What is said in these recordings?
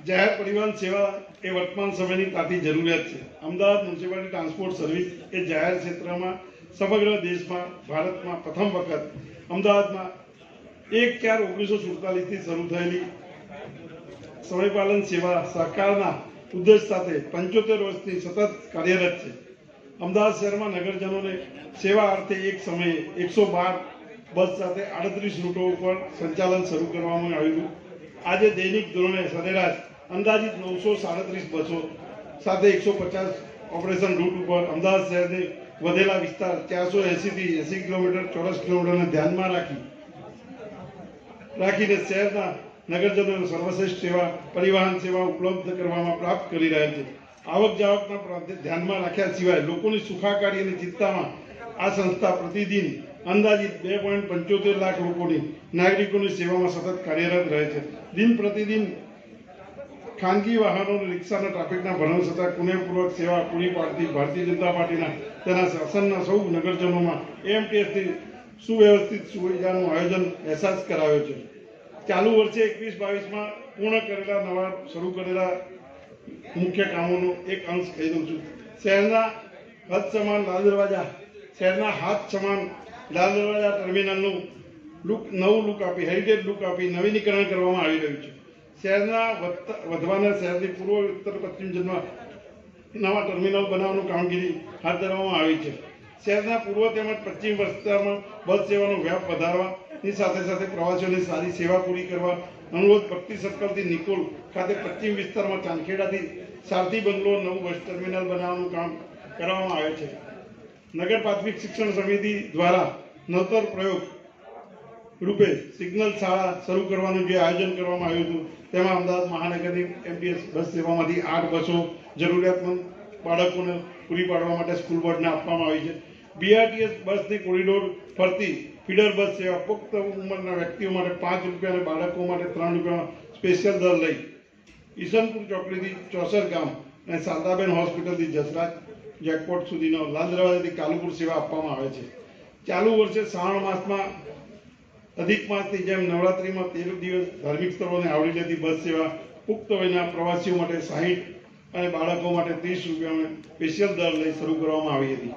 જાહેર પરિવહન સેવા એ વર્તમાન સમયની તાતી જરૂરિયાત છે। અમદાવાદ મ્યુનિસિપાલિટી ટ્રાન્સપોર્ટ સર્વિસ એ જાહેર ક્ષેત્રમાં સમગ્ર દેશમાં ભારતમાં પ્રથમ વખત અમદાવાદમાં 1/4/1947 થી શરૂ થયેલી સમયપાલન સેવા સહકારના ઉદ્દેશ સાથે 75 વર્ષથી સતત કાર્યરત છે। અમદાવાદ શહેરમાં નગરજનોને સેવા અર્થે એક સમયે 112 બસ સાથે 38 રૂટો ઉપર સંચાલન શરૂ કરવામાં આવ્યું। આજે દૈનિક ધોરણે સરેરાશ અંદાજિત 937 બસો સાથે 150 ઓપરેશન રૂટ ઉપર અમદાવાદ શહેરની વધેલા વિસ્તાર 480 થી 80 કિલોમીટર ચોરસ કિલોમીટરને ધ્યાનમાં રાખીને શહેરના નગરજનોને સર્વશ્રેષ્ઠ સેવા પરિવહન સેવા ઉપલબ્ધ કરવામાં પ્રાપ્ત કરી રહ્યા છે। આવક જાવકના ધ્યાનમાં રાખ્યા સિવાય લોકોની સુખાકારી અને ચિંતામાં આ સંસ્થા પ્રતિદિન અંદાજિત 2.75 લાખ નાગરિકોની સેવામાં સતત કાર્યરત રહે છે। દિન પ્રતિદિન ખાનગી વાહનો અને રિક્ષાના ટ્રાફિકના ભરણ છતાં કુનેહપૂર્વક સેવા પૂરી પાડતી ભારતીય જનતા પાર્ટીના તેના શાસનના સૌ નગરજનોમાં એએમટીએસની સુવ્યવસ્થિત સુવિધાનું આયોજન અહેસાસ કરાવ્યો છે। ચાલુ વર્ષે 21-22માં પૂર્ણ કરેલા નવા શરૂ કરેલા મુખ્ય કામોનો એક અંશ કહી દઉં છું। શહેરના હાથ સમાન લાલ દરવાજા ટર્મિનલનું નવું લુક આપી હેરિટેજ લુક આપી નવીનીકરણ કરવામાં આવી રહ્યું છે। શહેરના વધવાના શહેરની પૂર્વ ઉત્તર પશ્ચિમ જનમાં નવા ટર્મિનલ બનાવવાનું કામગીરી હાથ ધરવામાં આવી છે। શહેરના પૂર્વ તેમજ પશ્ચિમ વિસ્તારમાં બસ સેવાનો વ્યાપ વધારવાની સાથે સાથે પ્રવાસીઓને સારી સેવા પૂરી કરવા અનુરોધ ભક્તિ સર્કલથી નિકોલ ખાતે પશ્ચિમ વિસ્તારમાં ચાંદખેડાથી સારથી બંગલો નવું બસ ટર્મિનલ બનાવવાનું કામ કરવામાં આવે છે। નગર પ્રાથમિક શિક્ષણ સમિતિ દ્વારા નવતર પ્રયોગ રૂપે સિગ્નલ શાળા શરૂ કરવાનું જે આયોજન કરવામાં આવ્યું હતું તેમાં અમદાવાદ મહાનગરની એમટીએસ બસ સેવામાંથી 8 બસો જરૂરિયાતમંદ બાળકોને પૂરી પાડવા માટે સ્કૂલ બોર્ડને આપવામાં આવી છે। બીઆરટીએસ બસની કોરિડોર ફરતી ફીડર બસ સેવા પુખ્ત ઉંમરના વ્યક્તિઓ માટે 5 રૂપિયા અને બાળકો માટે 3 રૂપિયા સ્પેશિયલ દર લઈ ઈસનપુર ચોકડીથી ચોસર ગામ અને શારદાબેન હોસ્પિટલથી જસરાજ જેકપોટ સુધીનો લાલ દરવાજાથી કાલુપુર સેવા આપવામાં આવે છે। ચાલુ વર્ષે શ્રાવણ માસમાં અધિક માસની જેમ નવરાત્રિમાં 13 દિવસ ધાર્મિક સ્થળોને આવરી લેતી બસ સેવા પુખ્ત વયના પ્રવાસીઓ માટે 60 અને બાળકો માટે 30 રૂપિયાનો સ્પેશિયલ દર લઈ શરૂ કરવામાં આવી હતી।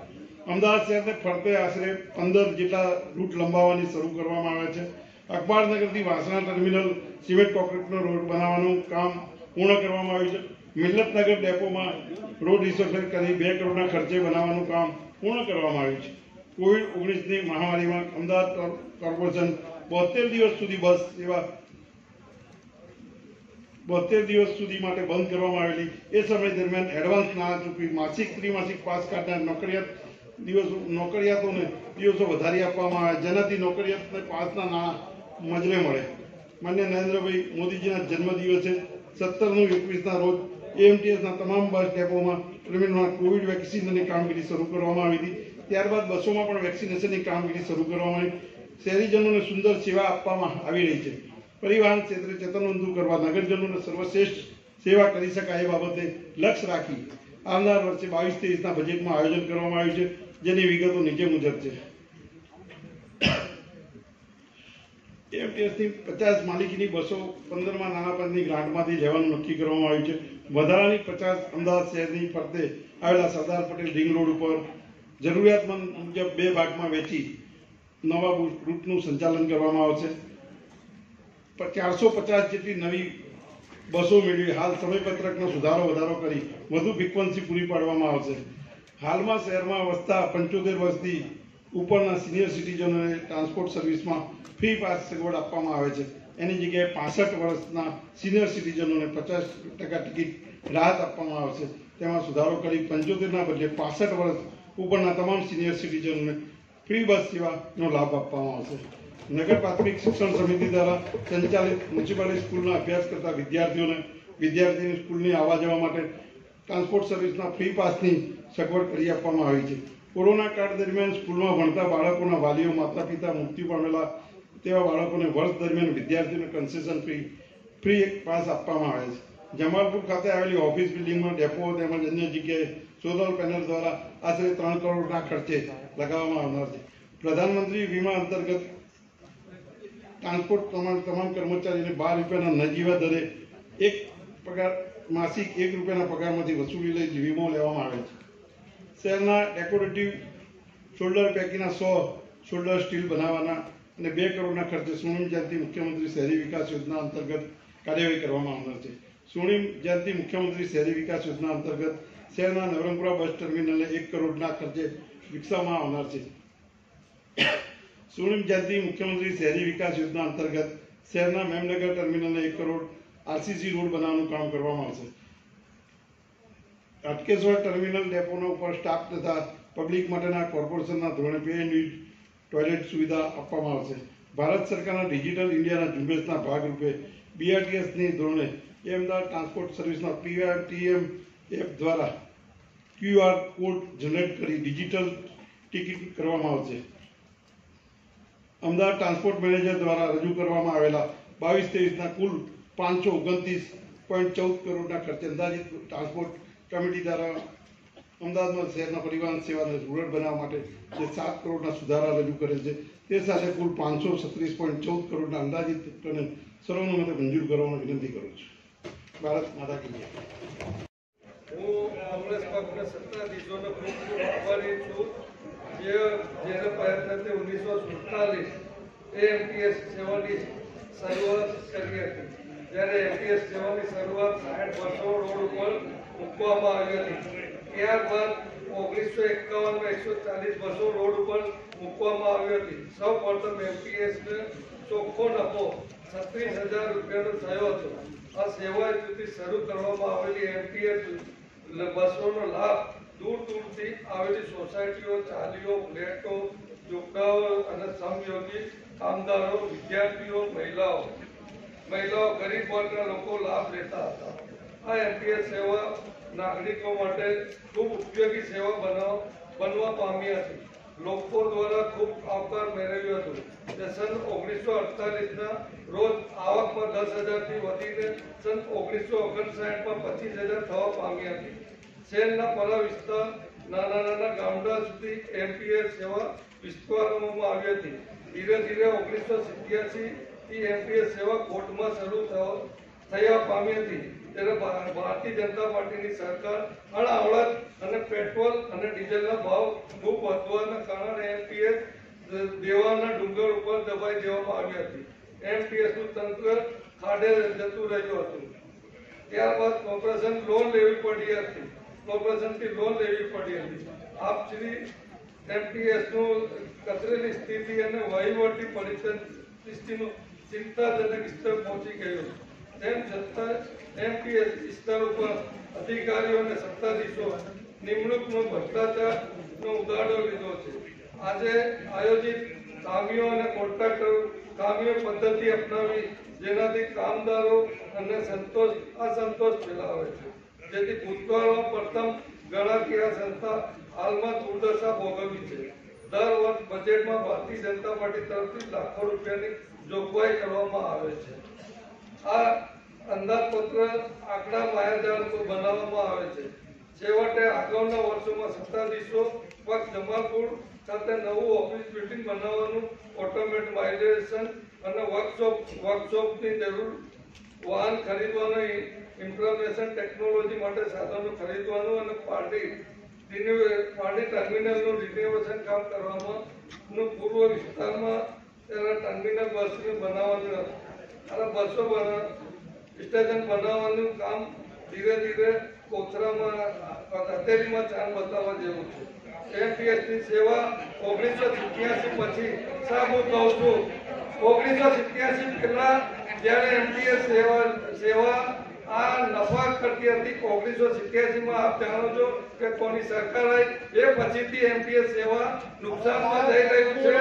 અમદાવાદ શહેરને ફરતે આશરે 15 જેટલા રૂટ લંબાવવાની શરૂ કરવામાં આવ્યા છે। અખબારનગરથી વાસણા ટર્મિનલ સિમેન્ટ કોન્ક્રીટનો રોડ બનાવવાનું કામ પૂર્ણ કરવામાં આવ્યું છે। મિલતનગર ડેપોમાં રોડ રિસોર્સેસ કરી 2 કરોડના ખર્ચે બનાવવાનું કામ પૂર્ણ કરવામાં આવ્યું છે। કોવિડ-19ની મહામારીમાં અમદાવાદ કોર્પોરેશન 72 દિવસ સુધી બસ સેવા 72 દિવસ સુધી માટે બંધ કરવામાં આવેલી એ સમય દરમિયાન એડવાન્સ નાણાં ચૂકવી માસિક ત્રિમાસિક પાસ કાર્ડના નોકરિયાતોને દિવસો વધારી આપવામાં આવે જેનાથી નોકરિયાતને પાસના નાણાં મજલે મળે। માન્ય નરેન્દ્રભાઈ મોદીજીના જન્મદિવસે 17/21ના રોજ એએમટીએસના તમામ બસ ડેપોમાં ટર્મિનલમાં કોવિડ વેક્સિનની કામગીરી શરૂ કરવામાં આવી હતી। ત્યારબાદ બસોમાં પણ વેક્સિનેશનની કામગીરી શરૂ કરવામાં આવી। શહેરીજનોને સુંદર સેવા આપવામાં આવી રહી છે। પરિવહન ક્ષેત્રે ચેતનવંતુ કરવા નગરજનોને સર્વશ્રેષ્ઠ સેવા કરી શકાય એ બાબતે લક્ષ્ય રાખી આવનાર વર્ષે 22-23ના બજેટમાં આયોજન કરવામાં આવ્યું છે જેની વિગતો નીચે મુજબ છે। એએમટીએસની 50 માલિકીની બસો 15માં નાણાં પંચની ગ્રાન્ટમાંથી લેવાનું નક્કી કરવામાં આવ્યું છે। વધારાની 50 અમદાવાદ શહેરની ફરતે આવેલા સરદાર પટેલ રિંગ રોડ ઉપર જરૂરિયાતમંદ મુજબ 2 ભાગમાં વેચી નવા રૂટનું સંચાલન કરવામાં આવશે। 450 જેટલી નવી બસો મેળવી હાલ સમયપત્રકનો વધારો કરી વધુ ફ્રીક્વન્સી પૂરી પાડવામાં આવશે। હાલમાં શહેરમાં વસતા 75 વર્ષથી ઉપરના સિનિયર સિટીઝનોને ટ્રાન્સપોર્ટ સર્વિસમાં ફ્રી પાસ સગવડ આપવામાં આવે છે। એની જગ્યાએ 65 વર્ષના સિનિયર સિટીઝનોને 50% ટિકિટ રાહત આપવામાં આવશે। તેમાં સુધારો કરી 75ના બદલે 65 વર્ષ ઉપરના તમામ સિનિયર સિટીઝનોને ફ્રી બસ સેવાનો લાભ આપવામાં આવશે। નગર પ્રાથમિક શિક્ષણ સમિતિ દ્વારા સંચાલિત મ્યુનિસિપાલિટી સ્કૂલમાં અભ્યાસ કરતા વિદ્યાર્થીની સ્કૂલની આવવા જવા માટે ટ્રાન્સપોર્ટ સર્વિસના ફ્રી પાસની સગવડ કરી આપવામાં આવી છે। કોરોના કાળ દરમિયાન સ્કૂલમાં ભણતા બાળકોના વાલીઓ માતા પિતા મૃત્યુ પામેલા તેવા બાળકોને વર્ષ દરમિયાન વિદ્યાર્થીઓને કન્સેશન ફ્રી એક પાસ આપવામાં આવે છે। જમાલપુર ખાતે આવેલી ઓફિસ બિલ્ડિંગમાં ડેપો તેમજ અન્ય જગ્યાએ સોલર પેનલ દ્વારા આશરે 3 કરોડના ખર્ચે લગાવવામાં આવનાર છે। પ્રધાનમંત્રી વીમા અંતર્ગત ટ્રાન્સપોર્ટ તમામ કર્મચારીઓને 12 રૂપિયાના નજીવા દરે 1 પગાર માસિક ₹1 પગારમાંથી વસૂલી લઈ વીમો લેવામાં આવે છે. શહેરના ડેકોરેટિવ શોલ્ડર પૈકીના 100 શોલ્ડર સ્ટીલ બનાવવાના અને 2 કરોડના ખર્ચે સ્વર્ણિમ જયંતિ મુખ્યમંત્રી શહેરી વિકાસ યોજના અંતર્ગત કાર્યવાહી કરવામાં આવનાર છે. સ્વર્ણિમ જયંતિ મુખ્યમંત્રી શહેરી વિકાસ યોજના અંતર્ગત શહેરના નવરંગપુરા બસ ટર્મિનલને 1 કરોડના ખર્ચે વિકસાવવામાં આવનાર છે. સ્વર્ણિમ જયંતિ મુખ્યમંત્રી શહેરી વિકાસ યોજના અંતર્ગત શહેરના મેમનગર ટર્મિનલને 1 કરોડ આરસીસી રોડ બનાવવાનું કામ કરવામાં આવશે. હાટકેશ્વર ટર્મિનલ ડેપોના ઉપર સ્ટાફ તથા પબ્લિક માટેના કોર્પોરેશનના ધોરણે 2 યુનિટ ટોયલેટ સુવિધા આપવામાં આવશે. ભારત સરકારના ડિજિટલ ઇન્ડિયાના ઝુંબેશના ભાગરૂપે BRTSની ધોરણે અમદાવાદ ટ્રાન્સપોર્ટ સર્વિસના PITM એપ દ્વારા QR કોડ જનરેટ કરી ડિજિટલ ટિકિટ કરવામાં આવશે. અમદાવાદ ટ્રાન્સપોર્ટ મેનેજર દ્વારા રજૂ કરવામાં આવેલા 22-23ના કુલ 529.14 કરોડના ખર્ચે અંદાજિત ટ્રાન્સપોર્ટ કમિટી દ્વારા અમદાવાદમાં શહેરના પરિવહન સેવાને રૂરલ બનાવવા માટે જે 7 કરોડના સુધારા રજૂ કરેલ છે તે સાથે કુલ 536.14 કરોડના અંદાજિત સર્વાનુમતે મંજૂર કરવાની વિનંતી કરું છું. ભારત માતા કી જય. હું કોંગ્રેસ પક્ષના સત્તાધીશોનો ખૂબ ખૂબ આભારી છું જેના પ્રયત્નથી 1947 એએમટીએસ સેવાની શરૂઆત કરી હતી. જ્યારે એમટીએસ સેવાની શરૂઆત 60 બસો રોડ ઉપર મૂકવામાં આવી હતી. ત્યારબાદ 1951માં 140 બસો રોડ ઉપર મૂકવામાં આવી હતી. સૌ પ્રથમ એમટીએસને ચોખ્ખો નફો 36,000 રૂપિયાનો થયો હતો. આ સેવા સુધી શરૂ કરવામાં આવેલી એમટીએસ બસોનો લાભ દૂર દૂરથી આવેલી સોસાયટીઓ, ચાલીઓ, ફ્લેટો, ઝૂંપડાઓ અને શ્રમયોગી કામદારો, વિદ્યાર્થીઓ, મહિલાઓ, ગરીબ વર્ગના લોકો લાભ લેતા હતા. આ એમટીએસ સેવા નાગરિકો માટે ખૂબ ઉપયોગી સેવા બનવા પામી હતી. લોકો દ્વારા ખૂબ આવકાર મેળવ્યો હતો. સન 1948ના રોજ આવકમાં 10,000થી વધીને સન 1959માં 25,000 થવા પામી હતી. શહેરના પરા વિસ્તાર, નાના ગામડા સુધી એમટીએસ સેવા વિસ્તારવામાં આવી હતી. ધીરે ધીરે 1987થી એમટીએસ સેવા કોર્ટમાં શરૂ થયા પામી હતી. ત્યારે ભારતીય જનતા પાર્ટીની સરકાર અણઆવડત અને પેટ્રોલ અને ડીઝલના ભાવ ખૂબ વધવાના કારણે એમટીએસ દેવાના ડુંગર ઉપર દબાઈ દેવામાં આવી હતી. એમટીએસનું તંત્ર ખાડે જતું રહ્યું હતું. ત્યારબાદ કોર્પોરેશનથી લોન લેવી પડી હતી. આપ શ્રી એમટીએસનું કચરેલી સ્થિતિ અને વહીવટી પરિસ્થિતિનું ચિંતાજનક સ્તર પહોંચી ગયું. તેમ છતાં એમટીએસ વિસ્તાર ઉપર અધિકારીઓ અને સત્તાધીશો નિમણૂકનો ભ્રષ્ટાચારનો ઉદાહરણ લીધો છે. આજે આયોજિત કામીઓ અને કોન્ટ્રાક્ટરો કામીઓ પદ્ધતિ અપનાવી જેનાથી કામદારો અને અસંતોષ ફેલાવે છે. જેથી ભૂતકાળમાં પ્રથમ ગણાતી આ સંસ્થા હાલમાં દુર્દશા ભોગવી છે. દર વર્ષ બજેટમાં ભારતીય જનતા પાર્ટી તરફથી લાખો રૂપિયાની જોગવાઈ કરવામાં આવે છે. આ અંદાજપત્ર આંકડા માયાજાળ બનાવવામાં આવે છે. છેવટે આગળના વર્ષોમાં સત્તાધીશો પક્ષ જમાલપુર ખાતે નવું ઓફિસ બિલ્ડિંગ બનાવવાનું, ઓટોમેટાઇઝેશન અને વર્કશોપની જરૂર, વાહન ખરીદવાનું, ઇન્ફોર્મેશન ટેકનોલોજી માટે સાધનો ખરીદવાનું અને પાર્ટી ટર્મિનલનું રિનોવેશન કામ કરવામાં પૂર્વ વિસ્તારમાં ટર્મિનલ બસને બનાવવાનું અને બસો સ્ટેશન બનાવવાનું કામ ધીરે ધીરે કોથરામાં કચેરીમાં ચાંદ બતાવવા જેવું છે. એમટીએસની સેવા 1987 પછી શા હું કહું છું, 1987 પહેલા જ્યારે એમટીએસ સેવા આ નફા કરતી હતી, 1987માં આપ જાણો છો કે કોની સરકાર આવી, એ પછીથી એમટીએસ સેવા નુકસાનમાં જઈ રહ્યું છે.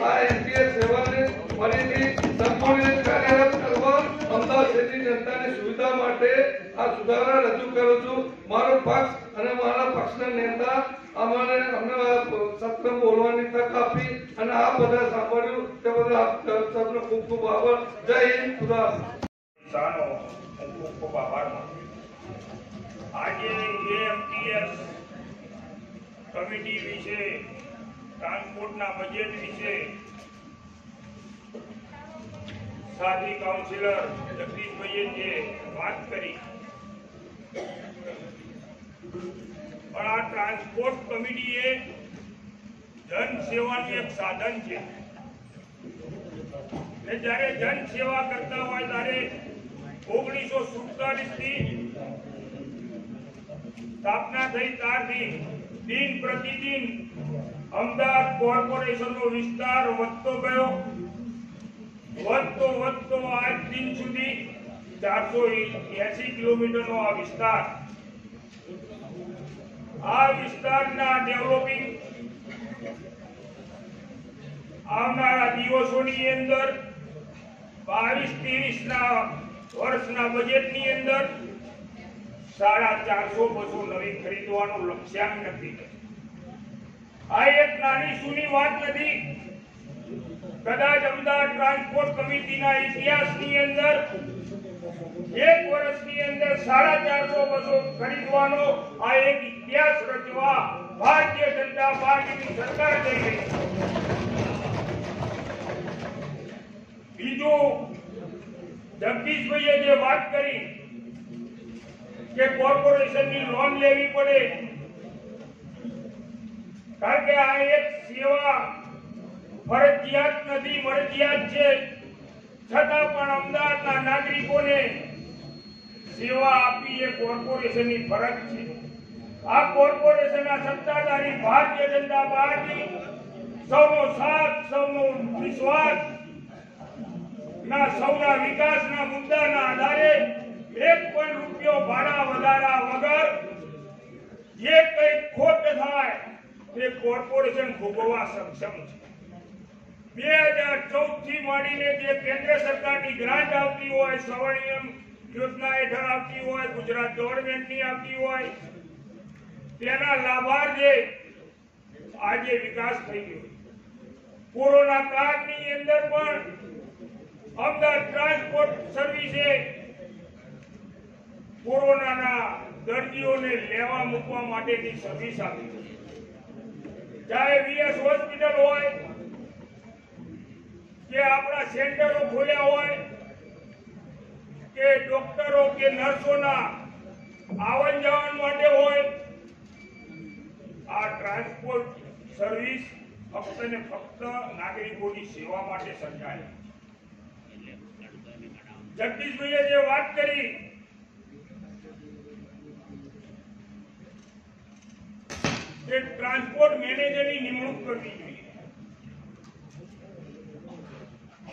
આ એમટીએસ સેવાને ફરીથી સંપૂર્ણ રીતે કાર્યરત કરવા અમદાવાદ શહેરની જનતાની સુવિધા માટે આ સુધારા રજૂ કરું છું. મારો પક્ષ અને મારા પક્ષના નેતા અમને સત્રમાં બોલવાની તક આપી અને આ બધા સાંભળ્યું તે બદલ આપ સૌનો ખૂબ ખૂબ આભાર. જય હિન્દ. ખુદા ખૂબ આભાર. આજે એએમટીએસ કમિટી વિશે, ટ્રાન્સપોર્ટના બજેટ વિશે સાથી કાઉન્સિલર જગદીશભાઈએ જે વાત કરી ટ્રાન્સપોર્ટ કમિટી એ જન સેવાનું એક સાધન છે ને જ્યારે જન સેવા કરતા હોય ત્યારે 1947 થી સ્થાપના થઈ ત્યારથી દિન પ્રતિદિન અમદાવાદ કોર્પોરેશનનો વિસ્તાર વધતો ગયો, વધતો આજ દિન સુધી 480 કિલોમીટરનો આ વિસ્તારના ડેવલપિંગ આવનારા દિવસોની અંદર 22-23 વર્ષના બજેટની અંદર 450 બસો નવી ખરીદવાનું લક્ષ્યાંક નક્કી છે. આ એક નાની સૂની વાત નથી. કદાચ અમદાવાદ ટ્રાન્સપોર્ટ કમિટીના ઇતિહાસની અંદર એક વર્ષની અંદર 450 બસો ખરીદવાનો આ એક ઇતિહાસ રચવા ભારતીય જનતા પાર્ટીની સરકાર જઈ રહી છે. બીજું, જગદીશભાઈએ જે વાત કરી કે કોર્પોરેશનની લોન લેવી પડે, કારણ કે આ એક સેવા ફરજિયાત નથી, મરજિયાત છે, છતાં પણ અમદાવાદના નાગરિકોને સેવા આપવી એ કોર્પોરેશનની ફરજ છે. આ કોર્પોરેશનના સત્તાધારી ભારતીય જનતા પાર્ટી સૌનો સાથ, સૌનો વિશ્વાસ ના સૌના વિકાસના મુદ્દાના આધારે 1 પણ રૂપિયો ભાડા વધારા વગર જે કઈ ખોટ થાય તે કોર્પોરેશન ભોગવવા સક્ષમ છે. 2014 થી માંડીને જે કેન્દ્ર સરકારની ગ્રાન્ટ આવતી હોય, સ્વર્ણિમ યોજના હેઠળ આવતી હોય, ગુજરાત ગવર્મેન્ટની આવતી હોય, તેના લાભાર્થે આજે વિકાસ થઈ ગયો. કોરોના કાળની અંદર પણ અમદાવાદ ટ્રાન્સપોર્ટ સર્વિસે કોરોનાના દર્દીઓને લેવા મૂકવા માટેની સર્વિસ આપી. ચાહે વીએસ હોસ્પિટલ હોય કે આપણા સેન્ટરો ખોલ્યા હોય કે ડોક્ટરો કે નર્સોના આવન જાવન માટે હોય, આ ટ્રાન્સપોર્ટ સર્વિસ ફક્ત ને ફક્ત નાગરિકોની સેવા માટે સર્જાય. જગદીશભાઈએ જે વાત કરી કે ટ્રાન્સપોર્ટ મેનેજરની નિમણૂક કરવી જોઈએ.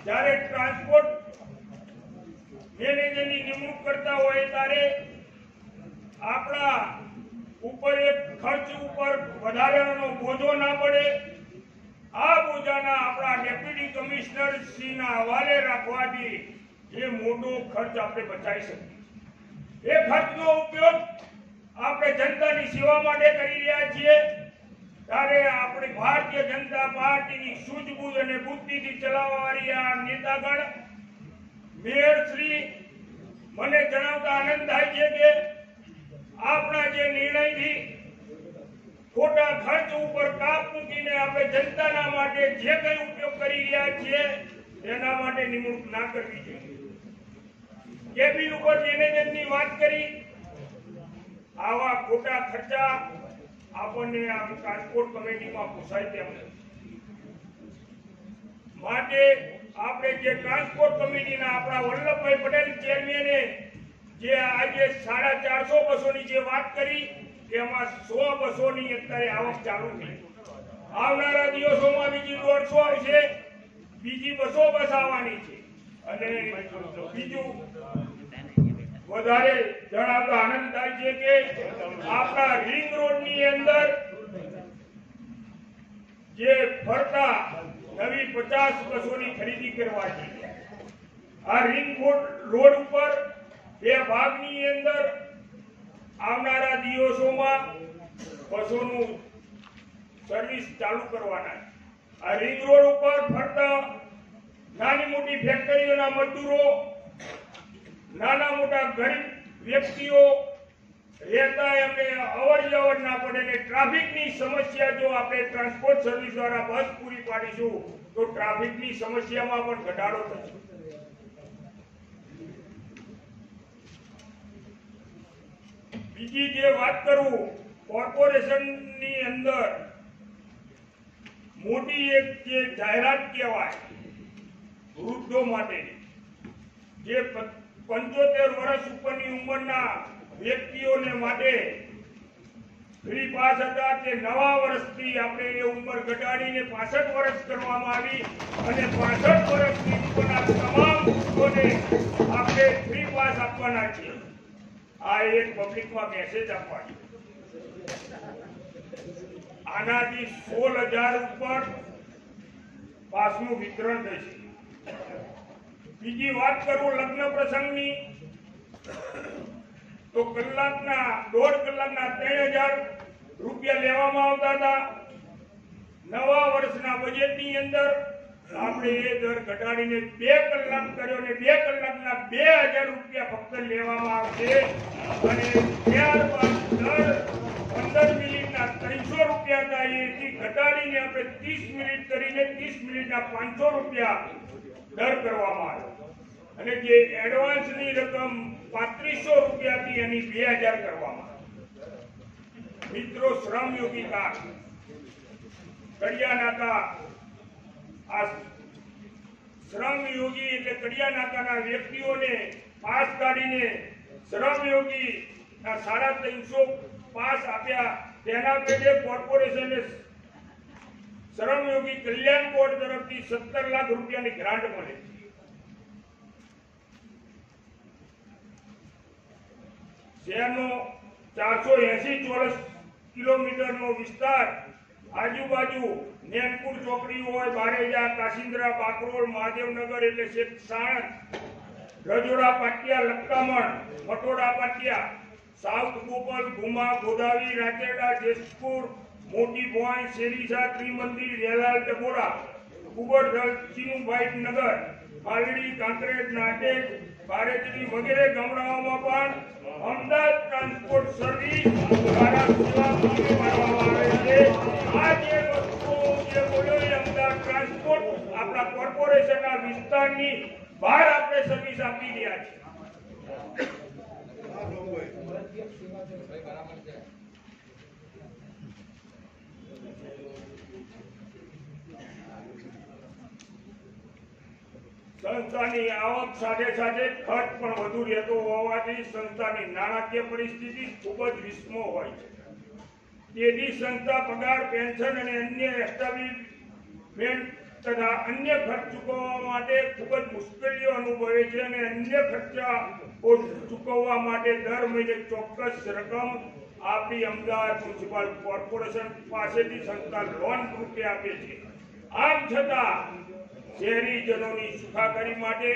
જ્યારે ટ્રાન્સપોર્ટ મેનેજરની નિમણૂક કરતા હોય ત્યારે આપણા ઉપર એક ખર્ચ ઉપર વધારાનો બોજો ના પડે. આ બોજાના આપણા ડેપ્યુટી કમિશનર શ્રીના હવાલે રાખવાથી એ મોટો ખર્ચ આપણે બચાવી શકીએ. એ ખર્ચનો ઉપયોગ આપણે જનતાની સેવા માટે કરી રહ્યા છીએ. ત્યારે આપણી ભારતીય જનતા પાર્ટીની સૂઝબૂઝ અને બુદ્ધિથી ચલાવવાવાળી આ નેતાગણ મેયરશ્રી મને જણાવતા આનંદ થાય છે કે આપણા જે નિર્ણયથી ખોટા ખર્ચ ઉપર કાપ મૂકીને આપણે જનતાના માટે જે કંઈ ઉપયોગ કરી રહ્યા છીએ તેના માટે નિમણૂક ના કરવી જોઈએ. કેબિન ઉપર મેનેજરની વાત કરી. આવા ખોટા ખર્ચા આપણને આ ટ્રાન્સપોર્ટ કમિટીમાં પોસાય તેમ નથી. માટે આપણે જે ટ્રાન્સપોર્ટ કમિટીના આપણા વલ્લભભાઈ પટેલ ચેરમેને જે આજે 450 બસોની જે વાત કરી એમાં 100 બસોની અત્યારે આવક ચાલુ થઈ. આવનારા દિવસોમાં બીજી 150 આવશે, બીજી 200 બસ આવવાની છે. અને બીજું વધારે જણાવતા આનંદ થાય છે કે આપણા રિંગ રોડની અંદર જે ફરતા નવી 50 બસોની ખરીદી કરવાની છે. આ રિંગ રોડ ઉપર 2 ભાગની અંદર આવનારા દિવસોમાં બસોનું સર્વિસ ચાલુ કરવાના છે. આ રિંગ રોડ ઉપર ફરતા નાની મોટી ફેક્ટરીઓના મજદૂરો, નાના મોટા ગરીબ વ્યક્તિઓ રહેતા એમને અવર જવર ના પડે ને ટ્રાફિકની સમસ્યા જો આપણે ટ્રાન્સપોર્ટ સર્વિસ દ્વારા બસ પૂરી પાડીશું તો ટ્રાફિકની સમસ્યામાં પણ ઘટાડો થશે. બીજી જે વાત કરું કોર્પોરેશનની અંદર મોટી એક જે જાહેરાત કહેવાય વૃદ્ધો માટેની, જે 75 વર્ષ ઉપરની ઉંમરના વ્યક્તિઓને માટે ફ્રી પાસ હતા, તે નવા વર્ષથી આપણે એ ઉંમર ઘટાડીને 65 વર્ષ કરવામાં આવી અને 65 વર્ષની ઉપરના તમામ વૃદ્ધોને આપણે ફ્રી પાસ આપવાના છીએ. આ એક પબ્લિકમાં મેસેજ આપવાનો. આનાથી 16,000 ઉપર પાસનું વિતરણ થશે. બીજી વાત કરું લગ્ન પ્રસંગની, તો કલાકના 1.5 કલાકના 3,000 રૂપિયા લેવામાં આવતા હતા. નવા વર્ષના બજેટની અંદર આપણે એ દર ઘટાડીને 2 કલાક કર્યો ને 2 કલાકના 2,000 રૂપિયા ફક્ત લેવામાં આવશે અને ત્યારબાદ દર 15 મિનિટના 300 રૂપિયા હતા, એથી ઘટાડીને આપણે 30 મિનિટ કરીને 30 મિનિટના 500 રૂપિયા દર કરવામાં આવ્યો અને જે એડવાન્સની રકમ 3500 રૂપિયાથી એની 2,000 કરવામાં આવી. મિત્રો, શ્રમયોગી કાર્ડ કડિયા નાકા, આ શ્રમયોગી એટલે કડિયા નાકાના વ્યક્તિઓને પાસ કાઢીને શ્રમયોગી 350 પાસ આપ્યા. તેના પેટે કોર્પોરેશને શ્રમયોગી કલ્યાણ બોર્ડ તરફથી 17 લાખ રૂપિયાની ગ્રાન્ટ મળે. શહેરનો 480 ચોરસ કિલોમીટરનો વિસ્તાર, આજુબાજુ નેનપુર ચોકડી હોય, બારેજા, કાશિન્દ્રા, બાકરોલ, મહાદેવનગર એટલે શેખ સાણંદ, રજોડા પાટિયા, લક્કામણ, મટોડા પાટિયા, સાઉથ ગોપાલ, ભૂમા, ગોદાવી, રાચેડા, જેસપુર, મોટી ભોંય, શેરીસા, ત્રિમંદિર, રેલાલ, ડબોડા, કુબરધલ, ચીનુભાઈ નગર, પાલડી, કાંકરેજ, નાટેજ, બારેજરી વગેરે ગામડાઓમાં પણ અમદાવાદ ટ્રાન્સપોર્ટ સર્વિસ દ્વારા સેવા પૂરી પાડવામાં આવે છે. આ જે વસ્તુ જે બોલ્યો એ અમદાવાદ ટ્રાન્સપોર્ટ આપણા કોર્પોરેશનના વિસ્તારની બહાર આપણે સર્વિસ આપી રહ્યા છીએ. સંસ્થાની આવક સાથે સાથે ખર્ચ પણ વધુ રહેતો હોવાથી સંસ્થાની નાણાકીય પરિસ્થિતિ ખૂબ જ વિષમો હોય છે. તેથી સંસ્થા પગાર, પેન્શન અને અન્ય એસ્ટાબ્લિશમેન્ટ તથા અન્ય ખર્ચ ચૂકવવા માટે ખૂબ જ મુશ્કેલીઓ અનુભવે છે અને અન્ય ખર્ચાઓ ચૂકવવા માટે દર મહિને ચોક્કસ રકમ આપણી અમદાવાદ મ્યુનિસિપલ કોર્પોરેશન પાસેથી સંસ્થા લોન રૂપે આપે છે. આમ છતાં શહેરીજનોની સુખાકારી માટે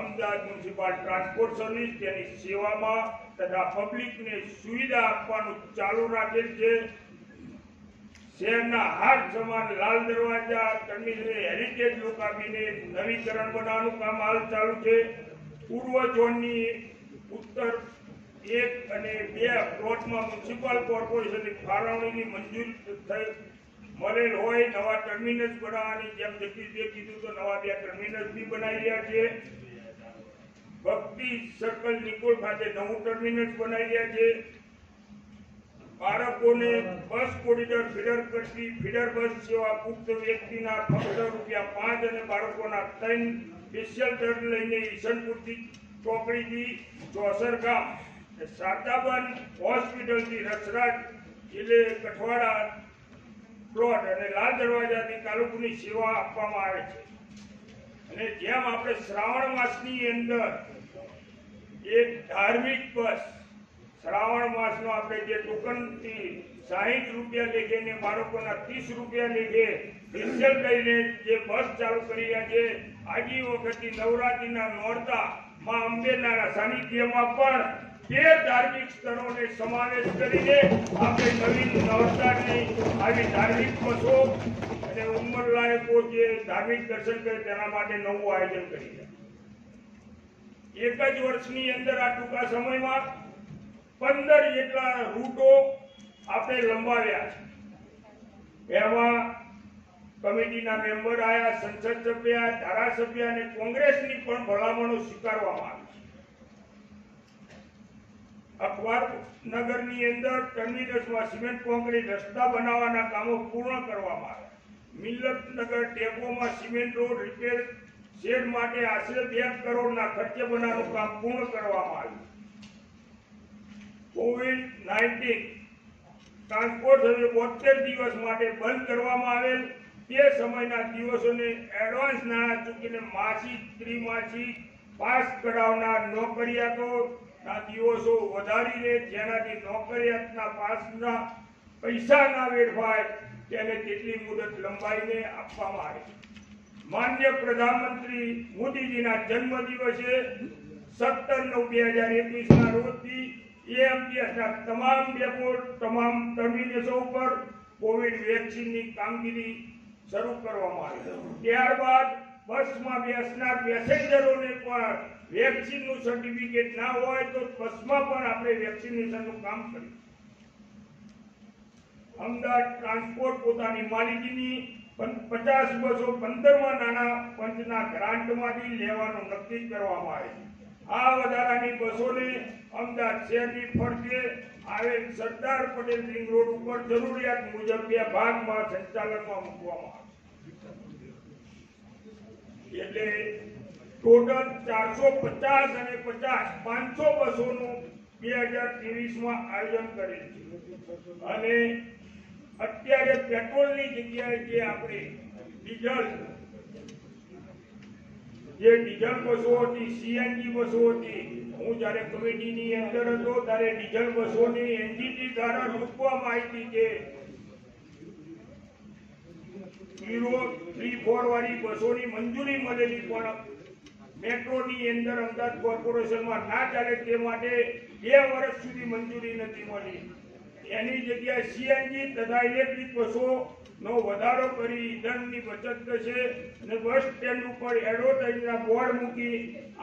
અમદાવાદ મ્યુનિસિપલ ટ્રાન્સપોર્ટ સર્વિસ તેની સેવામાં તથા પબ્લિકને સુવિધા આપવાનું ચાલુ રાખેલ છે. શહેરના હાટ સમાન લાલ દરવાજા ટર્મિનલ હેરિટેજ લોકાભીને નવીકરણ બનાવવાનું કામ હાલ ચાલુ છે. પૂર્વ ઝોનની ઉત્તર 1 અને 2 પ્લોટમાં મ્યુનિસિપલ કોર્પોરેશનની ફાળવણીની મંજૂરી થઈ મળેલ હોય. નવા ટર્મિનસ બનાવવાની, જેમ જગદીશભાઈએ કીધું તો નવા 2 ટર્મિનસ બી બનાવી રહ્યા છે. ભક્તિ સર્કલ નિકોલ ખાતે નવું ટર્મિનસ બનાવી રહ્યા છે. બાળકોને બસ કોરિડોર ફીડર કરતી ફીડર બસ સેવા પુખ્ત વ્યક્તિના ફક્ત ₹5 અને બાળકોના 3 સ્પેશિયલ ટ્રેન લઈને ઈશનપુરથી ચોકડીથી ચોસર ગામ, શારદાબન હોસ્પિટલથી રસરાજ એટલે કઠવાડા પ્લોટ અને લાલ દરવાજાથી તાલુકાની સેવા આપવામાં આવે છે. અને જેમ આપણે શ્રાવણ માસની અંદર એક ધાર્મિક બસ, શ્રાવણ માસનો આપણે જે ટોકનથી 60 રૂપિયા લેખે ને બાળકોના 30 રૂપિયા લેખે સ્પેશિયલ લઈને જે બસ ચાલુ કરી રહ્યા છે. આગી વખતની નવરાત્રિના નોરતા માં અંબેના સાનિધ્યમાં પણ 13 ધાર્મિક સ્થળોને સમાવેશ કરીને આપણે નવીન નવરાત્રિની આવી ધાર્મિક બસો અને ઉંમરલાયકો જે ધાર્મિક દર્શન કરે તેના માટે નવું આયોજન કરી છે. એક જ વર્ષની અંદર આ ટૂંકા સમયમાં 15 જેટલા રૂટો આપણે લંબાવ્યા છે. એમાં કમિટીના મેમ્બર આવ્યા, સંસદ સભ્ય, ધારાસભ્ય અને કોંગ્રેસની પણ ભલામણો સ્વીકારવામાં આવી છે. અખબાર નગરની અંદર ટર્મિનસમાં સિમેન્ટ કોન્ક્રીટ રસ્તા બનાવવાના કામો પૂર્ણ કરવામાં આવ્યા. મિલતનગર ડેપોમાં સિમેન્ટ રોડ રિપેર શેડ માટે આશરે 2 કરોડના ખર્ચે બનાવવાનું કામ પૂર્ણ કરવામાં આવ્યું. કોવિડ-19 ટ્રાન્સપોર્ટ સર્વે 72 દિવસ માટે બંધ કરવામાં આવેલ. તે સમયના દિવસોને એડવાન્સ નાણાં ચૂકીને માસિક ત્રિમાસિક પાસ કઢાવનાર નોકરિયાતોના દિવસો વધારીને જેનાથી નોકરિયાતના પાસના પૈસા ના વેડફાય તેને તેટલી મુદત લંબાઈને આપવામાં આવે. માન્ય પ્રધાનમંત્રી મોદીજીના જન્મદિવસે 17/9/2021 રોજથી એએમટીએસના તમામ ડેપો તમામ ટર્મિનસો ઉપર કોવિડ વેક્સિનની કામગીરી શરૂ કરવામાં આવી. ત્યારબાદ બસમાં બેસનાર પેસેન્જરોને પણ વેક્સિનનું સર્ટિફિકેટ ના હોય તો બસમાં પણ આપણે વેક્સિનેશનનું કામ કર્યું. અમદાવાદ ટ્રાન્સપોર્ટ પોતાની માલિકીની 50 બસો 15મા નાણાં પંચના ગ્રાન્ટમાંથી લેવાનું નક્કી કરવામાં આવે. આ વધારાની બસોને અમદાવાદ શહેરની ફરતે આવેલ સરદાર પટેલ રિંગ રોડ ઉપર જરૂરિયાત મુજબ 2 ભાગમાં સંચાલનમાં મૂકવામાં આવે. એટલે ટોટલ 450 અને 50 500 બસોનું 2023માં આયોજન કરેલ છે. અને અત્યારે પેટ્રોલની જગ્યાએ જે આપણે ડીઝલ બસો હતી, સીએનજી બસો હતી, હું જ્યારે કમિટીની અંદર હતો ત્યારે ડીઝલ બસોની એનજીટી દ્વારા રોકવામાં આવી હતી કે હીરો 3-4 વાળી બસોની મંજૂરી મળેલી પણ મેટ્રોની અંદર અમદાવાદ કોર્પોરેશનમાં ના ચાલે તે માટે 2 વર્ષ સુધી મંજૂરી નથી મળી. એની જગ્યાએ સીએનજી તથા ઇલેક્ટ્રિક બસોનો વધારો કરી ઈંધણની બચત થશે અને બસ સ્ટેન્ડ ઉપર એડવર્ટાઇઝના બોર્ડ મૂકી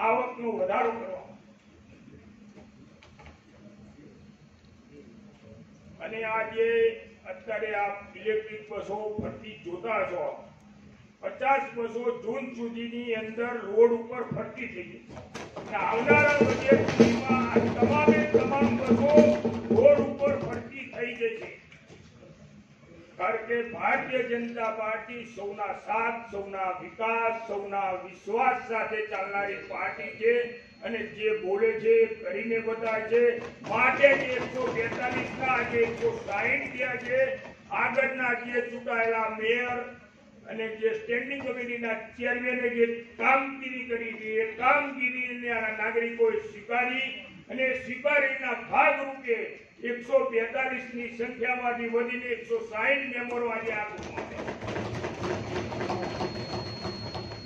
આવકનો વધારો કરવા. અને આ જે અત્યારે આ ઇલેક્ટ્રિક બસો ફરતી જોતા છો, 50 બસો જૂન સુધીની અંદર રોડ ઉપર ફરતી થઈ ગઈ. આવનારા બજેટમાં આ તમામ બસો રોડ ઉપર ફરતી થઈ જશે. કારણ કે ભારતીય જનતા પાર્ટી સૌના સાથ, સૌના વિકાસ, સૌના વિશ્વાસ સાથે ચાલનારી પાર્ટી છે અને જે બોલે છે કરીને બતાવે છે. માટે જે 142ના આજે 160 થયા છે. આગળના જે ચૂંટાયેલા મેયર અને જે સ્ટેન્ડિંગ કમિટીના ચેરમેને જે કામગીરી કરી છે એ કામગીરીને નાગરિકોએ સ્વીકારી અને સ્વીકારીના ભાગરૂપે 142ની સંખ્યામાંથી વધીને 160 મેમ્બરો આજે આપવામાં આવ્યા.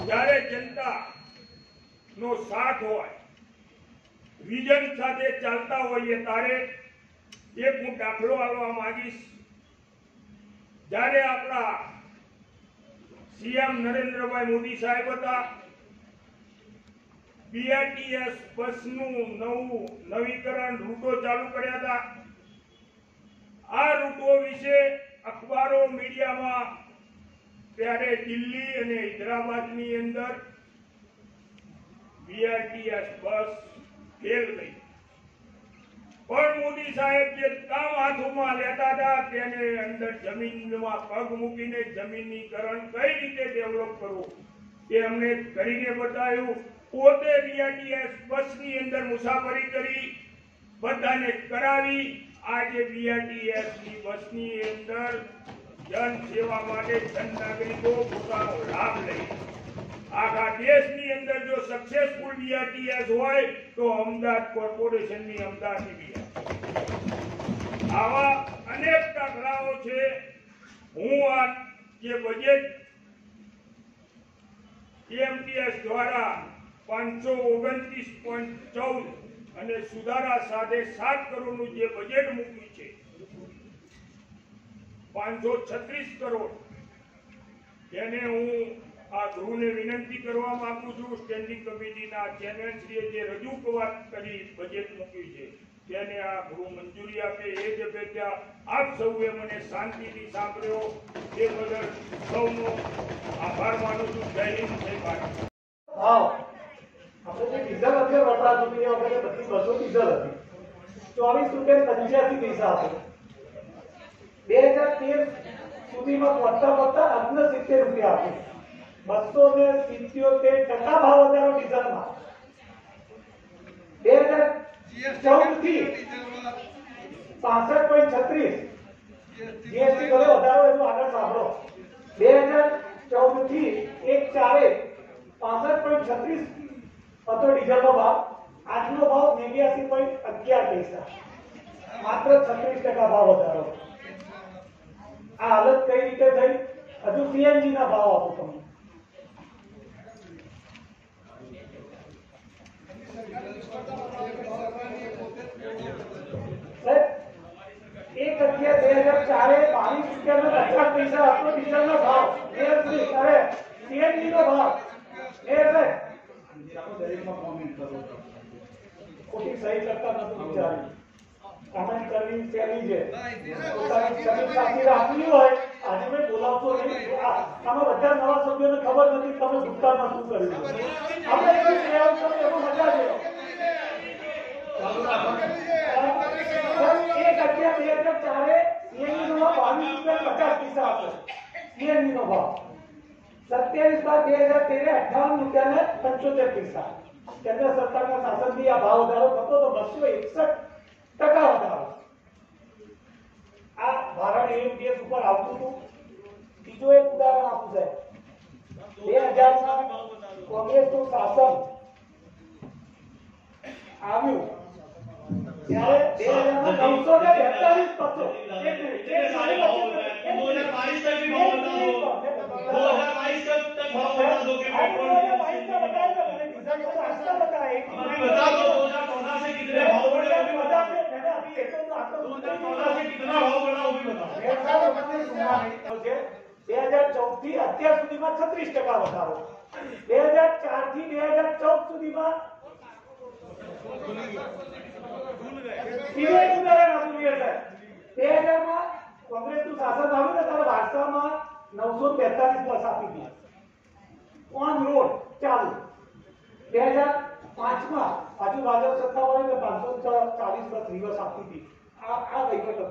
જ્યારે જનતાનો સાથ હોય, વિઝન સાથે ચાલતા હોઈએ ત્યારે એક હું દાખલો આપવા માંગીશ. જ્યારે આપણા સીએમ નરેન્દ્રભાઈ મોદી સાહેબ હતા, બીઆરટીએસ બસનું નવીકરણ રૂટો ચાલુ કર્યા હતા. આ રૂટો વિશે અખબારો મીડિયામાં ત્યારે દિલ્હી અને હૈદરાબાદની અંદર બીઆરટીએસ બસ ફેલ ગઈ. પણ મોદી સાહેબ જે કામ હાથોમાં લેતા હતા તેને અંદર જમીનમાં પગ મૂકીને જમીનીકરણ કઈ રીતે ડેવલપ કરવું તે અમને કરીને બતાવ્યું. પોતે બીઆરટીએસ બસની અંદર મુસાફરી કરી, બધાને કરાવી. આજે બીઆરટીએસની બસની અંદર જન સેવા માટે જન નાગરિકો પોતાનો લાભ લઈ. આખા દેશની અંદર જો સક્સેસફુલ બીઆરટીએસ હોય તો અમદાવાદ કોર્પોરેશનની અમદાવાદની બીઆરટીએસ. આવા અનેક દાખલાઓ છે. હું આ જે બજેટ એએમટીએસ દ્વારા 529.14 અને સુધારા સાથે 7 કરોડનું જે બજેટ મૂક્યું છે, 536 કરોડ, તેને હું આ ગૃહને વિનંતી કરવા માંગુ છું. સ્ટેન્ડિંગ કમિટીના ચેરમેનશ્રીએ જે રજૂઆત કરી બજેટ મૂક્યું છે તેને આ ગૃહ મંજૂરી આપે એ જ અપેક્ષા. આપ સૌએ મને શાંતિથી સાંભળ્યો એ બદલ સૌનો આભાર માનું છું. જય હિન્દ, જય ભારત. આપણે જે ડીઝલ અત્યારે વપરાતું હતું એ વખતે બધી બસો ડીઝલ હતી, તો ₹24.85 આપ્યો. 2013 સુધીમાં પહોંચતા પહોંચતા ₹69 આપ્યો. 277% ભાવ વધારો ડીઝલમાં. 2014 થી 65.36 જીએસટી ભલે વધારો એનું આગળ સાંભળો. 2014 થી 1/4 65.36 હતો ડીઝલનો ભાવ. આજનો ભાવ 89.11 માત્ર 36% ભાવ વધારો. આ હાલત કઈ રીતે થઈ? હજુ સીએનજી ના ભાવ આપો તમને. ખોટી સહી કરતા નથી વિચારી. કમેન્ટ કરવી સહેલી છે. પોતાની શરીર સાચી રાખવી હોય આજે મેં બોલાવતો નહીં. આમાં બધા નવા સભ્યોને ખબર નથી તમે ભૂતકાળમાં શું કર્યું. આપણે એટલું પ્રયાસ કરો એમાં મજા છે. 1/11/2004 સીએનજી નો ભાવ ₹22.50 હતો. સીએનજી નો ભાવ 27/12/2013 ₹58.75. કેન્દ્ર સરકારના શાસનથી આ ભાવ વધારો થતો તો 261% વધારો. આ ભારણ એમટીએસ ઉપર આવતું હતું. બીજો એક ઉદાહરણ આપું સાહેબ. 2000માં કોંગ્રેસનું શાસન આવ્યું ત્યારે 2000માં 2014 થી અત્યાર સુધીમાં 36% વધારો. 2004 થી 2014 સુધીમાં બીજું એક ઉદાહરણ આપું છું. 2000માં કોંગ્રેસનું શાસન આવ્યું ને ત્યારે વારસામાં 943 બસ આપી હતી ઓન રોડ ચાલુ. 2005માં પાછું ભાજપ સત્તા વાળી 540 બસ રિવર્સ આપી હતી. આ વહીવટ